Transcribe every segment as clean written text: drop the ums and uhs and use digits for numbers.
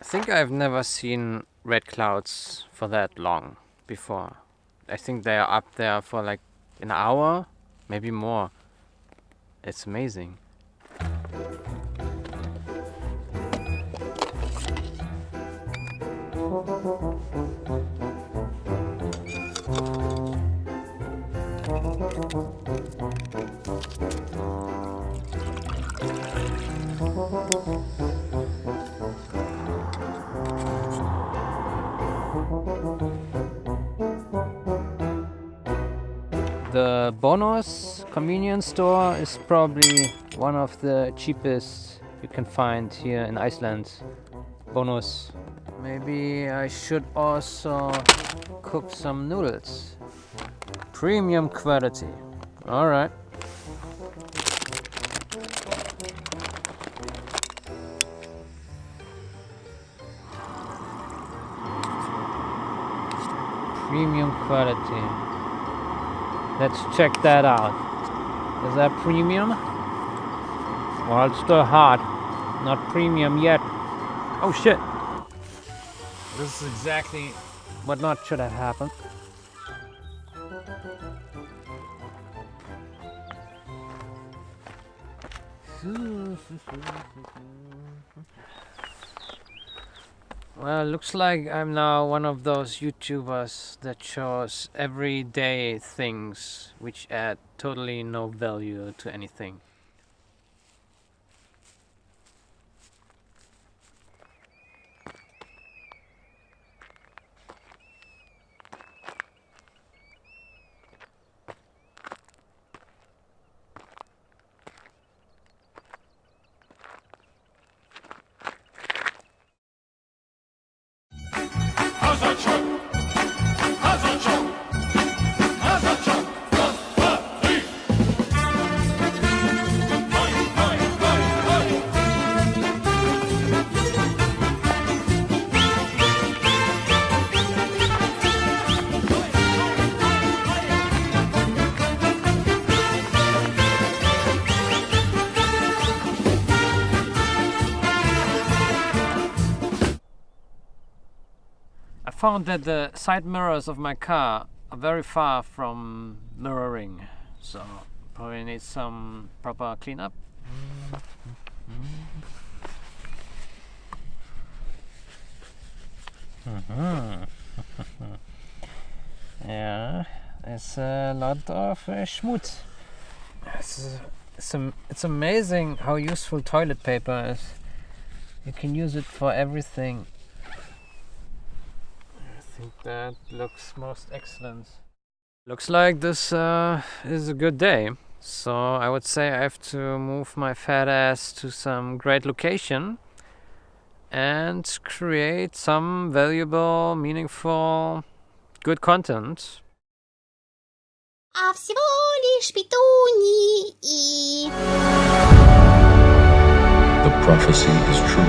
think I've never seen red clouds for that long before. I think they are up there for like an hour, maybe more. It's amazing. The Bonus convenience store is probably one of the cheapest you can find here in Iceland. Bonus. Maybe I should also cook some noodles. Premium quality. Alright. Premium quality. Let's check that out. Is that premium? Well, it's still hot. Not premium yet. Oh shit! This is exactly what not should have happened. Well, looks like I'm now one of those YouTubers that shows everyday things which add totally no value to anything. I found that the side mirrors of my car are very far from mirroring, so probably need some proper cleanup. Yeah, it's a lot of schmutz. It's amazing how useful toilet paper is. You can use it for everything. I think that looks most excellent. Looks like this is a good day. So I would say I have to move my fat ass to some great location and create some valuable, meaningful, good content. А всего лишь петуньи и... The prophecy is true.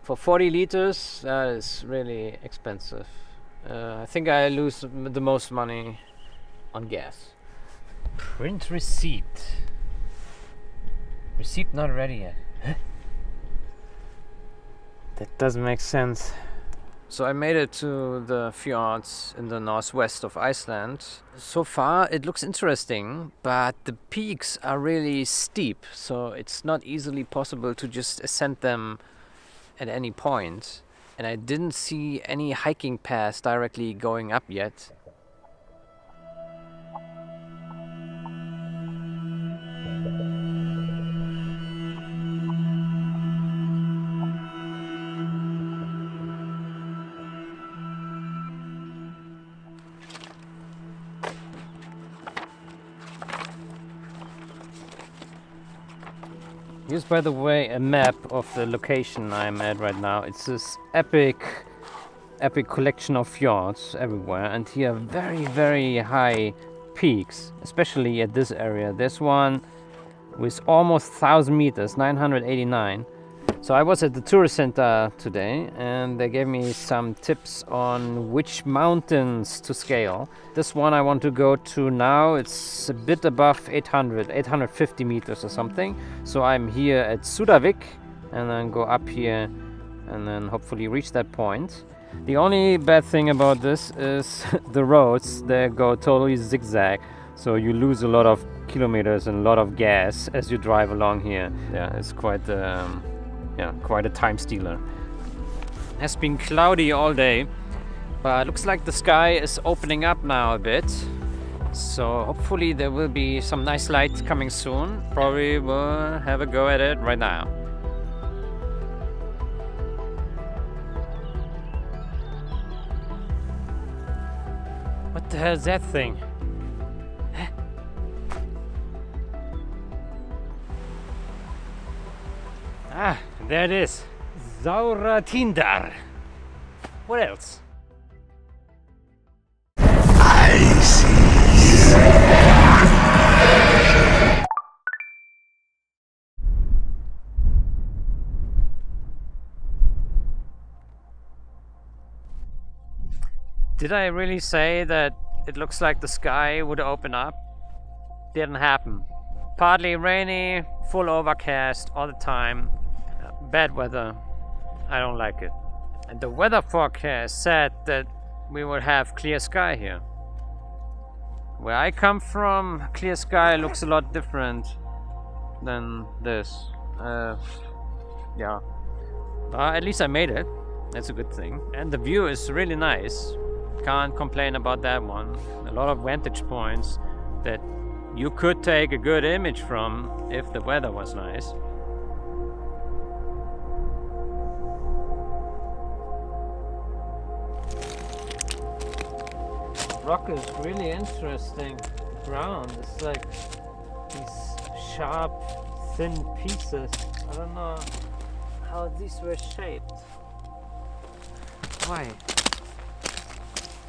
For 40 liters, that is really expensive. I think I lose the most money on gas. Print receipt. Receipt not ready yet. Huh? That doesn't make sense. So I made it to the fjords in the northwest of Iceland. So far it looks interesting, but the peaks are really steep, so it's not easily possible to just ascend them at any point. And I didn't see any hiking paths directly going up yet. Here's, by the way, a map of the location I'm at right now. It's this epic collection of fjords everywhere, and here are very, very high peaks, especially at this area. There's one with almost 1,000 meters, 989. So I was at the tourist center today, and they gave me some tips on which mountains to scale. This one I want to go to now, it's a bit above 850 meters or something. So I'm here at Sudavik, and then go up here, and then hopefully reach that point. The only bad thing about this is the roads, they go totally zigzag. So you lose a lot of kilometers and a lot of gas as you drive along here. Yeah, it's quite a time stealer. It has been cloudy all day, but looks like the sky is opening up now a bit. So hopefully there will be some nice light coming soon. Probably will have a go at it right now. What the hell is that thing? Ah, there it is. Sauron. What else? I see. Did I really say that it looks like the sky would open up? Didn't happen. Partly rainy, full overcast all the time. Bad weather. I don't like it. And the weather forecast said that we would have clear sky here. Where I come from, clear sky looks a lot different than this. Yeah. But at least I made it. That's a good thing. And the view is really nice. Can't complain about that one. A lot of vantage points that you could take a good image from if the weather was nice. Rock is really interesting. Ground, it's like these sharp, thin pieces. I don't know how these were shaped. Why?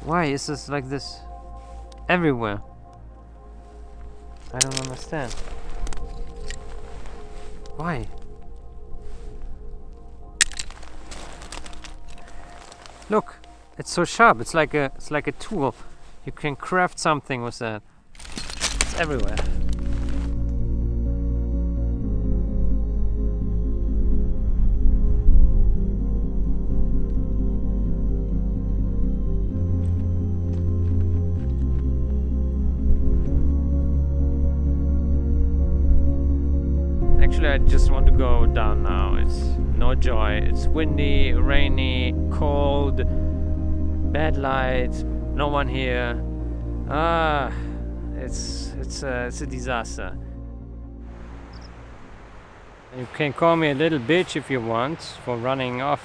Why is this like this everywhere? I don't understand. Why? Look, it's so sharp. It's like a tool. You can craft something with that. It's everywhere. Actually, I just want to go down now. It's no joy. It's windy, rainy, cold, bad light, no one here. It's a disaster. You can call me a little bitch if you want for running off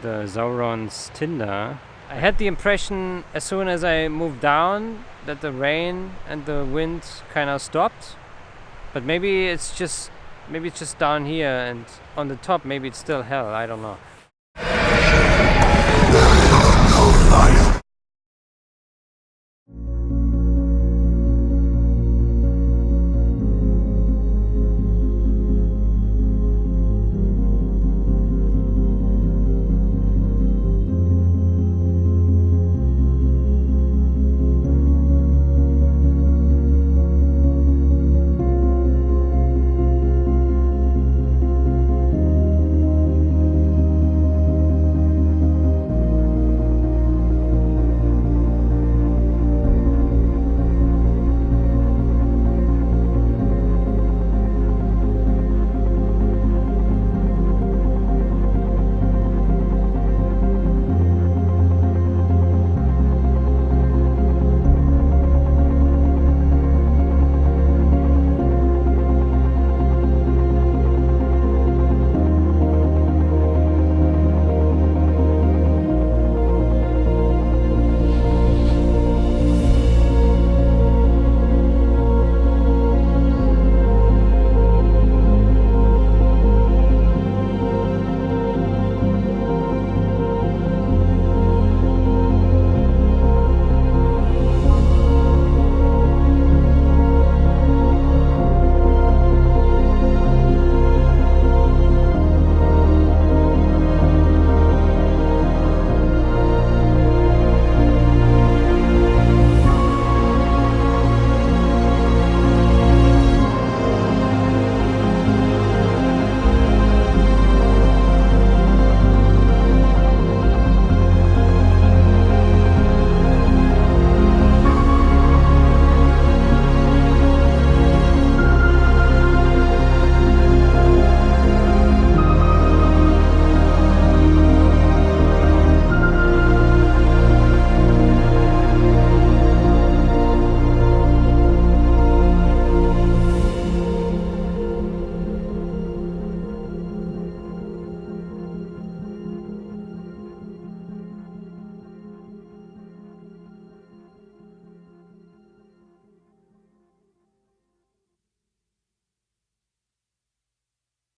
the Sauron's tinder. I had the impression as soon as I moved down that the rain and the wind kind of stopped, but maybe it's just down here, and on the top maybe it's still hell, I don't know.